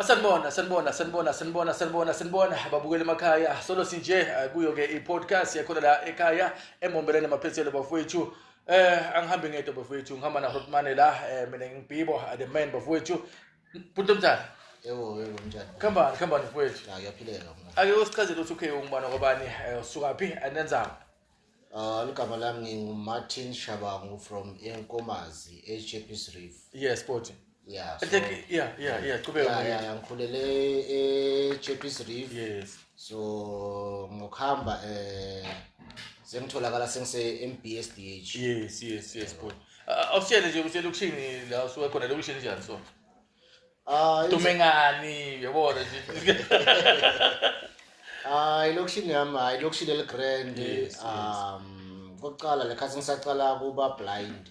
Sanibona babukeli emakhaya solo sinje kuyo ke i-podcast yakhona la ekhaya emombeleni amaphethelo bafowethu angihambe ngedwa bafowethu ngihamba na Hotman la mina ngibhibo the man bafowethu Punto Mthatha yebo njani khambani mfowethu ngiyaphilela mna ake usichazele ukuthi okay ungubani ngobani usukaphi anenzani igama lami nginguMartin Shabangu from Enkomazi eChappies Reef yes sport yeah qhubeka ngikhulele eChappies Reef yes so ngokuhamba sengitholakala sengise MBSDH yes sport awusitshele nje ukuthi elokishini la usuka khona lokishini njani so Tumengani yabona nje ilokishini yami ilokishini eligrand kokuqala lekhathi ngisaqala kuba blind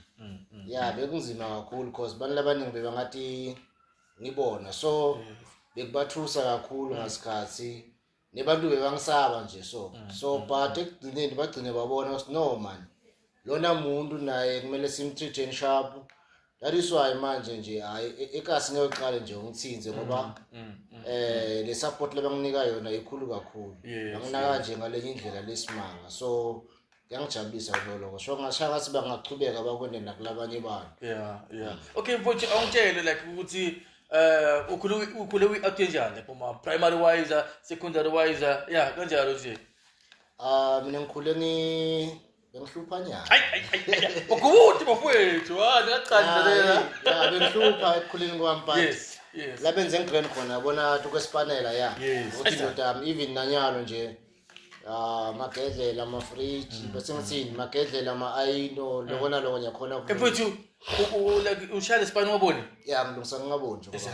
yeah bekunzima kakhulu because abantu labaningi bebangathi ngibona so bekubathusa kakhulu ngasikhathi nebantu bebangisaba nje so but ekugcineni bagcine babona ukuthi no man lona muntu naye kumele simtreat sharp. That is why manje nje hayi ekasi ngiyoqala nje ngithinze ngoba le support lebanginika yona ikhulu kakhulu banginaka nje ngalenye indlela lesimanga so ngiyangijabulisa lokho so ngashaka siba ngaqhubeka bakwende nakulabanye abantu yeah okay mfowethu awungitshele like ukuthi ukhule uyi-act njani kuma primary wise secondary wise yeah kanjalo nje mina ngikhule bengihlupha nyana ukuthi bafowethu ngiyaqala yeah bengihlupha ekukhuleni kwami but yes la benze ngigrand khona yabona ukwesipanela yeah ukuthi ndoda even nanyalo nje magedlela ama-fridge bese ngithini magedlela ama-ayino loko naloko ngiyakhona mfowethu ushaya lesipani wabona yeah ngilungisa ngingaboni nje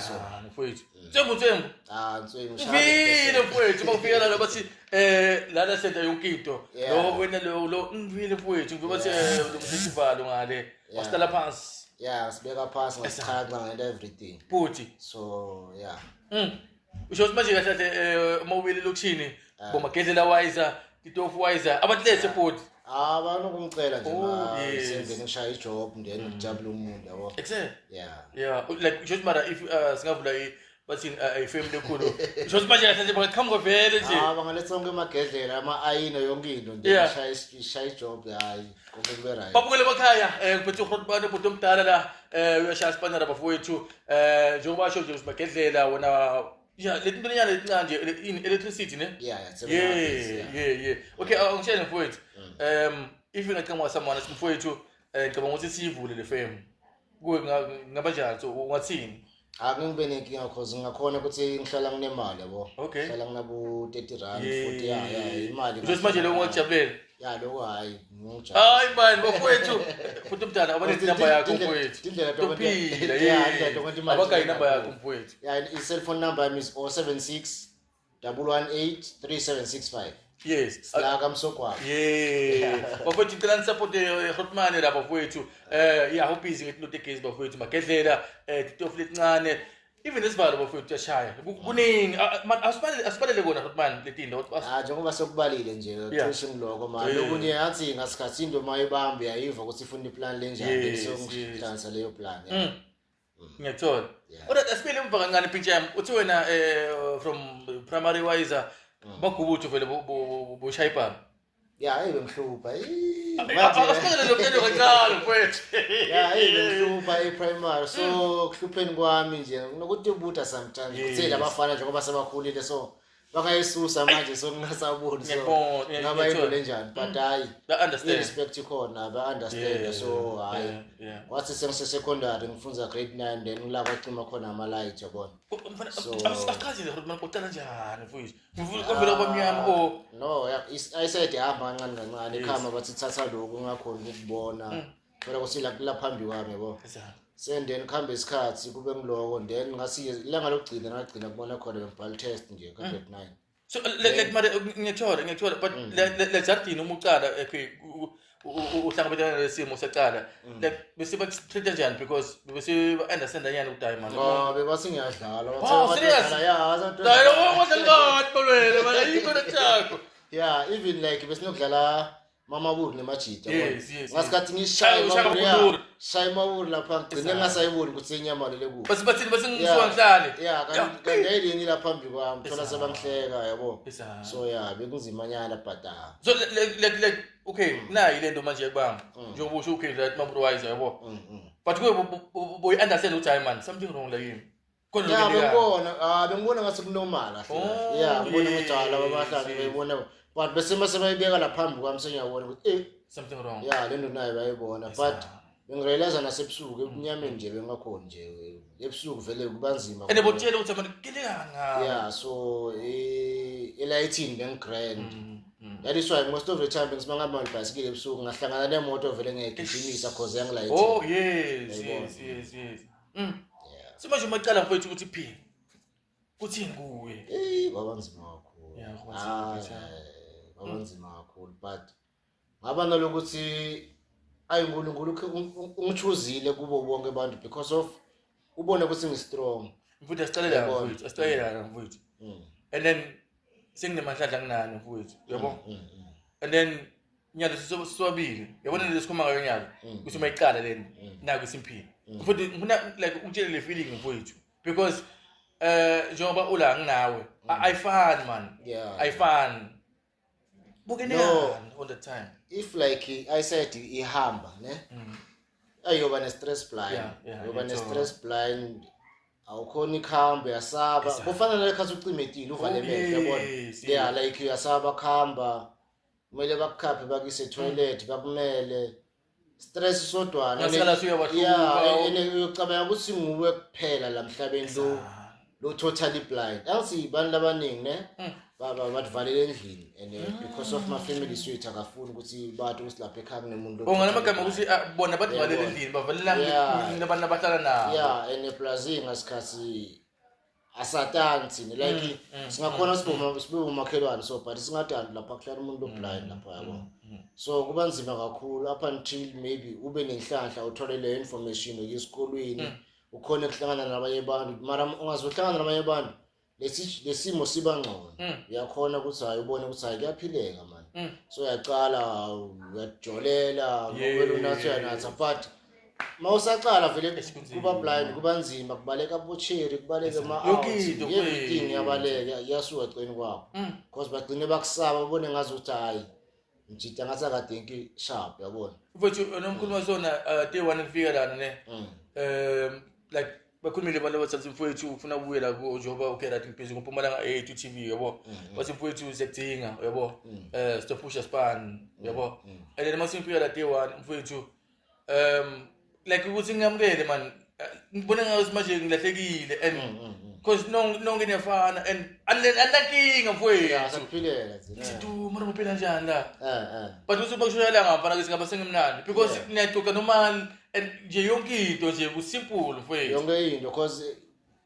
mfowethu Ntswembu Ntswembu vile mfowethu bakufikela la bathi lana senza yonke into lo wena lo ngivile mfowethu ngibe bathi umsisivalo ngale wasitala phansi yeah sibeka phansi ngasichaza ngento everything futhi so yeah usho manje kahle mawubili lokishini bomagedlela wise titofu wise abatlethe futhi banokumcela nje sengene ngishaya ijob then ngijabula umuntu yabo exactly yeah like just mara if singavula bathi ifamily ekhulu just manje kahle nje baqhamuka vele nje bangaletha onke emagedlela ama-ayino yonke into nje ngishaya ijob hayi konke kube right babukele emakhaya kuphethe uHotman umuntu omdala la uyashaya sipanela bafowethu njengoba basho nje usibagedlela wona yeah letinto lenyana letincane electricity ne yeah okay angishele mfowethu if ngicama someone simfowethu ngicabanga ukuthi siyivule le firm kuwe ngaba njani so ungathini ngibe nenkinga cause ngakhona ukuthi ngihlala nginemali yabo ngihlala nginabo 30 rand 40 yeah imali nje manje lo ungajabulela yeah lokho hayi hayi man bafowethu futhi umntana abane number yakho mfowethu indlela tophila yeah abakayi number yakho mfowethu yeah i-cellphone number yami is 076 118 3765 yes Slaka Msokwa yeah bafowethu ngicela nisupport Hotman la bafowethu yeah how busy ngetinto tegezi bafowethu magedlela titofu letincane even isivalo bafowethu yashaya kuningi asibalele kona Hotman letinto njengoba sokubalile nje cishe ngiloko manje lokunye yathi ngasikhathi into mayibambe yayiva ukuthi ifuna iplan lenjani sokungihlanza leyo plan ngiyathola kodwa asibele emva kancane pintsha yami uthi wena from primary wise bagubutho vele boshayipana yeah bengihlupha asibele lokho kancane mfowethu yeah bengihlupha primary so kuhlupheni kwami nje nokuthi ubutha sometimes kuthi labafana nje ngoba sebakhulile so bangayisusa manje so ngingasaboni so ngaba into lenjani but hayi respect ikhona ba understand so hayi wathi sengise secondary ngifunza grade 9 then ngila kwacima khona ama light yabona so asichaze le Hotman kodwa njani mfowethu ngivula kwavela kwamnyama no I said hamba kancane ekhama bathi thatha lokho ngakhona ukubona phela kusila kula phambi kwami yabo sendeni khambe isikhathi kube ngiloko then ngasiye ilanga lokugcina ngagcina kubona khona ngibhala test nje ka grade 9 so like mara ngiyathola but le jardini uma uqala uhlangabezana nesimo secala like bese ba-treat njani because bese ba-understand nyani ukuthi man bebasingiyadlala yeah yeah even like besinokudlala mama buri nemajita Yes. ngasikhathi Shaya ngishaya shaya mawuri lapha ngcine ngasayiboni ukuthi inyama lele ku Bathi ngisuka ngihlale. yeah kanti ayilini lapha phambi kwami thola sebangihleka yabo so yeah bekunzimanyana but So like okay na ile ndo manje yakubanga njengoba usho okay that mabrowiser yabo but boy understand ukuthi hayi man something wrong like him yeah bengibona ngathi kunormal kahle yeah ngibona ukuthi laba bahlali beyibona but bese mase bayibeka la phambi kwami senyabona ukuthi something wrong yeah lento nayo bayibona but bengirealize nasebusuku ebunyameni nje bengakhona nje ebusuku vele kubanzima ene botshela ukuthi manje kilekanga yeah so elightini bengigrand that is why most of the time ngizibanga amabhasikili ebusuku ngahlangana nemoto vele ngegijimisa cause yangilayithi oh yes Simanje umacala mfowethu ukuthi phi kuthini kuwe babanzima kakhulu babanzima kakhulu but ngaba nalokuthi ayiNkulunkulu ungichuzile kubo bonke abantu because of ubone ukuthi ngistrong mfowethu asicela mfowethu and then senginemahlandla nginani mfowethu yabo and then nyalo siswabili yabona lesikhoma ngayo nyalo kuthi mayicala leni naku simphini mfowethu ngifuna like utshele le feeling mfowethu because njengoba ula nginawe ayifani man ayifani bukeneyani all the time if like I said ihamba ne ayoba ne stress blind yoba ne stress blind awukhona ikhamba yasaba kufanele lekhathi ucimetile uvale emehlo yabona yeah like uyasaba khamba kumele bakukhaphe bakise toilet bakumele stress sodwana yeah uyocabanga ukuthi nguwe kuphela la mhlabeni lo totally blind awusi bantu abaningi ne bavalele endlini and because of my family suite akafuni ukuthi bathi usilapha ekhaya kunemuntu ongana amagama ukuthi bona bathi valele endlini bavalela nabantu abahlala nabo yeah and plaza ngasikhathi asatanzi like singakhona sibe umakhelwane so but singadandi lapha kuhlala umuntu blind lapha yabo so kuba nzima kakhulu up until maybe ube nenhlanhla uthole le information yesikolweni ukhona ukuhlangana nabanye abantu mara ungazohlangana nabanye abantu lesimo siba ngcono uyakhona ukuthi hayi ubone ukuthi hayi kuyaphileka man so uyaqala uyajolela ngoba unathi uyanatha but mawusaqala vele kuba blind kuba nzima kubaleka bocheri kubaleke everything yabaleka yasuka eceni kwabo because bagcine bakusaba ubone ngazi ukuthi hayi njita ngathi akadenki sharp yabona mfowethu nomkhulu wasona day 1 kufika lana ne like bakhulumile abantu abathi mfowethu ufuna ukubuyela ku njengoba ukera ngibhizi ngoMpumalanga 8 TV yabo bathi mfowethu sekudinga yabo stop push span yabo and then masimfika la day 1 mfowethu like ukuthi ngamukele man ngibona ngathi manje ngilahlekile and because no nginefana and anankinga mfowethu asaphilela sithi mara muphela njani la but uthi bakushoyela ngafana ke singaba sengimnandi because niyaxoxa normal and nje yonke into nje kusimple mfowethu yonke into because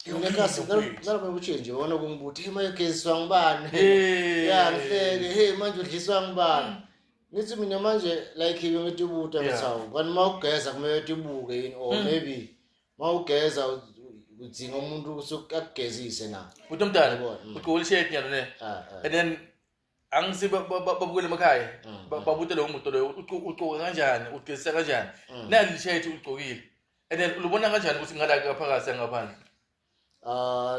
ngekasi nalabo buchenje wona kungibuthi imayegeziswa ngibani yeah ngihlele manje udliswa ngibani nithi mina manje like ngithi ubuta ngisawu kanti mawugeza kumele ubuke yini or maybe mawugeza udzinga umuntu usukagezise na uthi umntana uqolishe nyalo ne and then angisiba babukele emakhaya babuthe lo muntu lo uqoqa kanjani ugezisa kanjani nali shirt uqokile and then ulubona kanjani ukuthi ngala ngaphakathi ngaphandle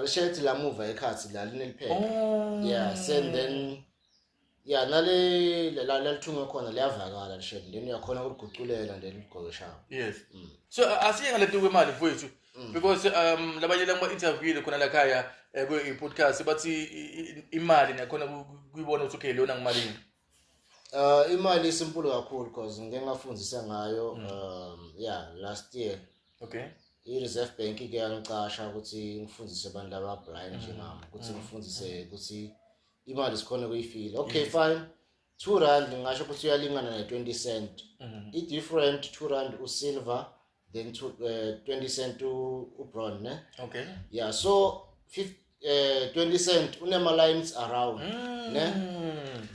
le shirt la move ekhathi la lineliphela yeah and then yeah nale la lithunga khona liyavakala shirt then uyakhona ukuguqulela then ugqoke shawo yes so asiyenga lethi kwemali mfowethu because labanye lama interview khona la khaya ku podcast bathi imali nakhona kuyibona ukuthi okay lona ngimalini imali simple kakhulu because ngeke ngafundzisa ngayo yeah last year okay i-Reserve Bank ke yangicasha ukuthi ngifundise abantu laba blind njengami ukuthi ngifundise ukuthi imali sikhona kuyifila okay fine 2 rand ngisho ukuthi uyalingana na 20 cent i different 2 rand usilver then 20 cent ubronze ne okay yeah so 20 cent unema lines around ne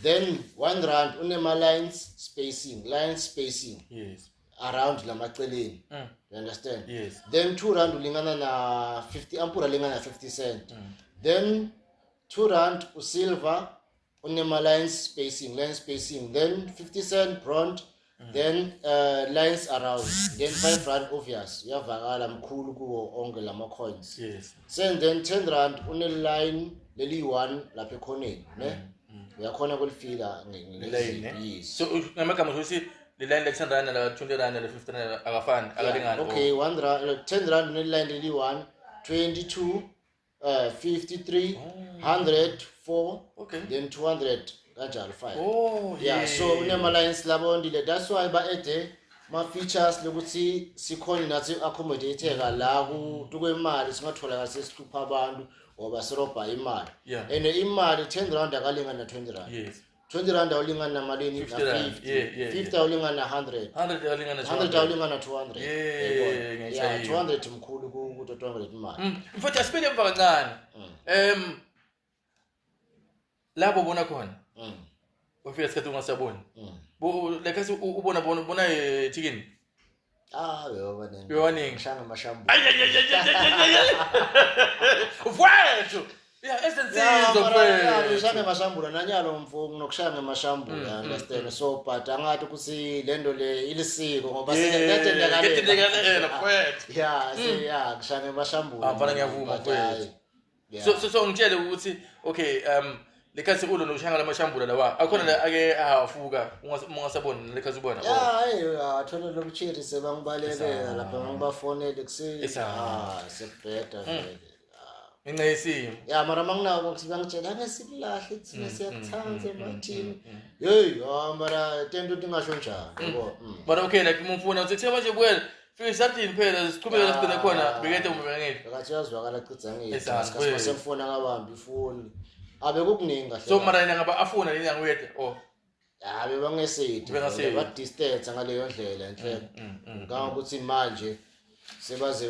then 1 rand unema lines spacing yes around la maceleni you understand yes then 2 rand ulingana na 50 ampura lingana na 50 cent then 2 rand usilver lane spacing, then 50 cent front, then lines around, then 5 rand obvious. Uyavakala mkhulu kuwo onke lama coins. Yes. Then 10 rand line leli 1 lapha ekhoneni, ne? Uyakhona kulifila ngelane. So ngamagama ukuthi the line like 10 rand la 20 rand la 50 rand akafani akalingani. Okay, 1 rand 10 rand line leli 1 22 53 104 then 200 kanjalo 5. Oh yeah. So unema lines labondile, that's why ba ede ma features lokuthi sikhona nathi accommodateka la kwemali singathola kasesihlupha abantu ngoba sirobha imali. And imali 10 rand akalingana na 20 rand. Yes. 20 rand awulingana na malini na 50. 50 awulingana na 100. 100 awulingana na 100 awulingana na 200. Yeah, 200 mkhulu kuto 200 imali. Mfowethu asipele emva kancane. Lapho ubona khona. Ufika isikhathi ungasaboni. Like ubona chicken. Bewaningi ngishanga amashambu. Mfowethu. Yeah, esensizo mfowethu. Ngishanga amashambu nanyalo mfowethu nokushanga amashambu, understand. So but angathi ukuthi lento le ilisiko ngoba singekade mfowethu. Yeah, ngishanga amashambu. Mfana ngiyavuma mfowethu. So ngitshele ukuthi okay lekhathi ulo nokushanga lamashambula lawa akhona la ake ahafuka ungasaboni lekhathi ubona athola lokuchiri sebangibalekela lapha ngibafonele kuseni sekubheda vele inqayisimo mara manginawo ngibangitshela ake silahle thina siyakuthanda emathini mara tento tingasho njalo yabo but okay like umfuna uthi thema nje kuwena fika sathini phela siqhubeka sigcine khona bekade umebengeke akathi yazwakala qiza ngithi asikhathi semfona ngabamba ifoni abe kukuningi kahle so mara yena ngaba afuna leni angwethe bangesithi ba distance ngaleyo ndlela enhle ngokuthi manje sebaze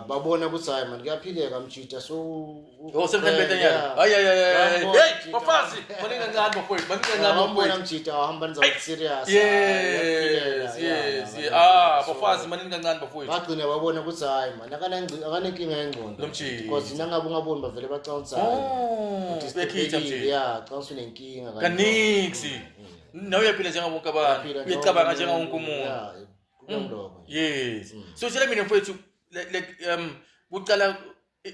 babona ukuthi hayi man kuyaphileka mjita so semhlabeni nyalo hey bafazi maninga ngani bafowethu maninga ngani bafowethu mjita wahamba niza serious yes bafazi maninga ngani bafowethu bagcina babona ukuthi hayi man akanenkinga engqondo because nangabe ungaboni bavele bacountsa bekhitha mjita countsa nenkinga kaniksi nawe uyaphila njengabonke abantu uyacabanga njengawonke umuntu yes so tshela mina mfowethu like uqala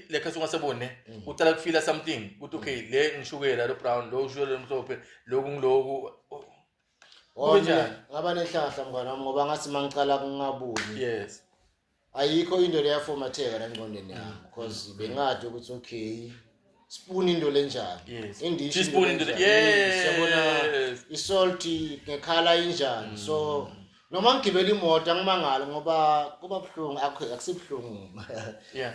lekhathi ungasabone uqala ukufila something ukuthi okay le ngishukela lo brown lo ushukela omhlophe lokhu ngiloku ngaba nehlahla mngana wami ngoba ngathi mangicala kungabuni yes ayikho into le yaformatheka la ngqondweni yami because bengathi ukuthi okay spoon into lenjani indishi spoon into siyabona isalt ngekhala injani so noma ngigibela imoto angimangala ngoba kuba buhlungu akusibhlungu yeah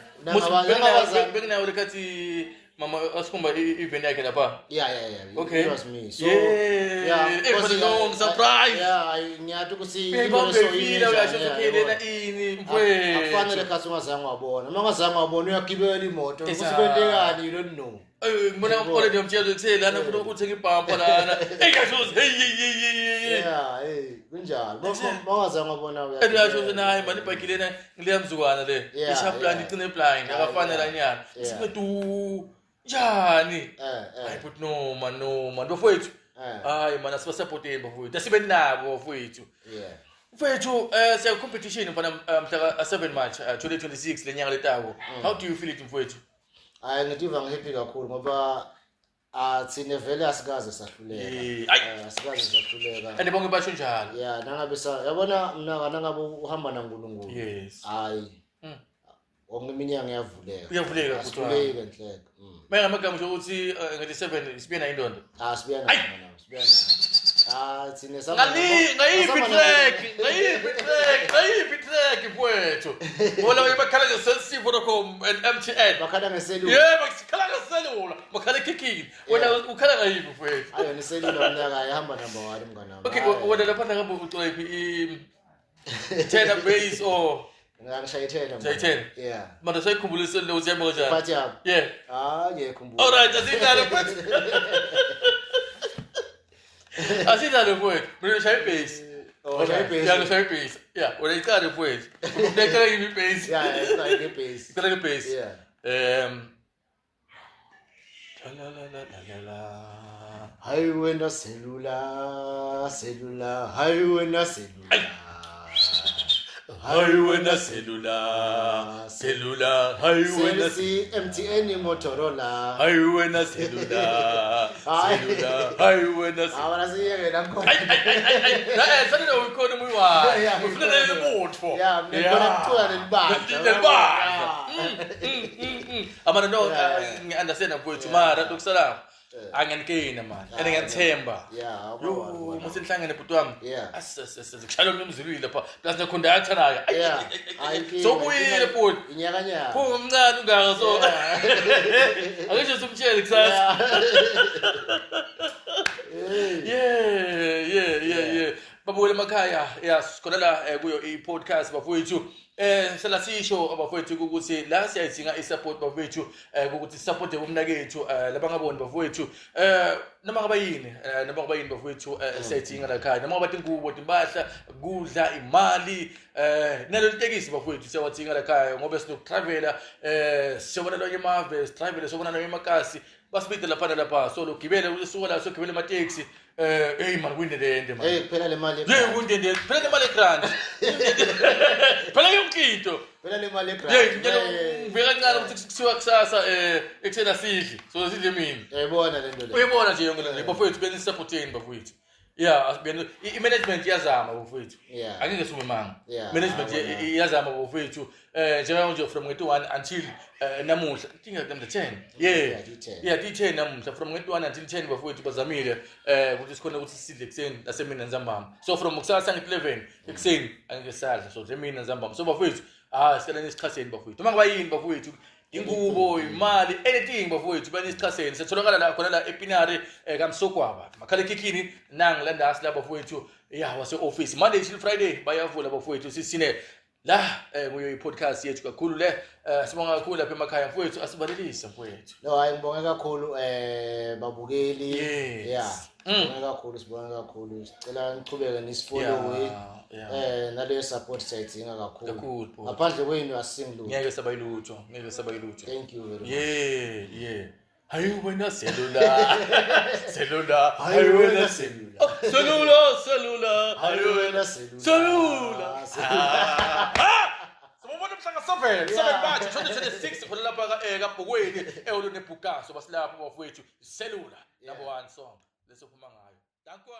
benginawo lekhathi mama asikhomba event yakhe lapha okay it was me so it was a long surprise ngiyathi ukuthi ibona uyashokela ini mfowethu akufanele khathi ungazange wabona uma ungazange wabona uyagibela imoto usibendekani you don't know ngibona already umtshela ukuthi lana ufuna ukuthenga ibhampa lana eyashoza kunjalo bangazange wabona uyashoza naye manje ibhayiki lena ngiliyamzukwana le isharp blind icine blind akafanele nyana sibethu njani hayi but no man bafowethu hayi man asibasupporteni bafowethu asibe nabo bafowethu mfowethu siya competition mfana mhla ka 7 March 2026 lenyanga letako how do you feel it mfowethu hayi ngidiva ngihappy kakhulu ngoba athine vele asikaze sahluleka and bonke basho njalo nangabe yabona mina nangabe uhamba naNkulunkulu hayi wonke iminyaka uyavuleka kuhluleka enhleke manje amagama nje ukuthi ngathi 7 sibiyana indondo sibiyana thine ngayiphi track mfowethu wona uyabakhala nge-cellc.com and MTN bakhala ngeselula bakhala ngeselula bakhala kicking wena ukhala ngayiphi mfowethu ayo neselula umnyaka ihamba number 1 mngana okay wena lapha ngabe ucela iphi tenor bass or ngangishayithela manje sayikhumbulise le uziyama kanjani but ngiyekhumbula alright asidlale futhi asidlale mfowethu mina shayi bass shayi bass wena icala mfowethu uneqala yini bass icala bass icala bass La la la la la. Hayi wena selula hayi wena selula Hayi wena selula, hayi wena si MTN Motorola hayi wena selula, hayi wena awala siyeke nakho sanele uyikhona umuyiwayo Yeah, ufunele lebutfo yeah mnekona kucula nelibandla amana no ngi-understand mfowethu mara lokusala angiyanikeni mani and ngiyathemba yeah yo musenihlangene bhuti wami Yeah. asikushayela umzilwile lapha plus neconductor nayo Yeah. sobuyile bhuti inyakanyaka pho mncane ungaka so akesho sumtshele kusasa yeah babuyele emakhaya sikhona la kuyo i-podcast bafowethu sela sisho abafowethu ukuthi la siyayidinga i-support bafowethu ukuthi support umnakethu labangaboni bafowethu noma ngabayini bafowethu siyayidinga la khaya noma ngabathi ingubo impahla kudla imali nalo litekisi bafowethu siyawadinga la khaya ngoba sinokutravela siyobona lonye amave sitravel sobona lonye amakasi basibide lapha so lokugibela usuka la sogibela amateksi hey man kwindende man phela le mali kwindende phela le mali grant phela yonkinto phela le mali ngiveka kancane ukuthi kusiwa kusasa ekusena sidli so sidle mina uyayibona lento le uyibona nje yonke le bafowethu beni supporteni bafowethu i-management iyazama bafowethu angeke sume manga management iyazama bafowethu njengayo nje from nge-1 until namuhla tinga the 10 di-10 namuhla from nge-1 until 10 bafowethu bazamile ukuthi sikhona ukuthi sidle ekuseni nasemini nzambama so from kusasa nge-11 ekuseni angeke sadla so zemini nzambama so bafowethu sikalani isichaseni bafowethu uma ngabayini bafowethu ingubo imali anything bafowethu bani isichaseni setholakala la khona la epinari kamsogwaba makhala ekhikhini nangilanda la bafowethu wase office Monday till Friday bayavula bafowethu sisine la kuyo i-podcast yethu kakhulu le sibonga kakhulu lapha emakhaya mfowethu asibalelise mfowethu no hayi ngibonge kakhulu babukeli sibonga kakhulu sicela nichubeke nisifollowe naleyo support sayidinga kakhulu ngaphandle kwenu asingilutho ngeke sabayilutho thank you very much hayi wena selula hayi wena selula hayi wena selula Sobona mhlanga 7 March 2026 khona lapha kaBhokweni eholweni eBhukaso basilapha bafowethu selula number 1 song lesophuma ngayo. Dankwa.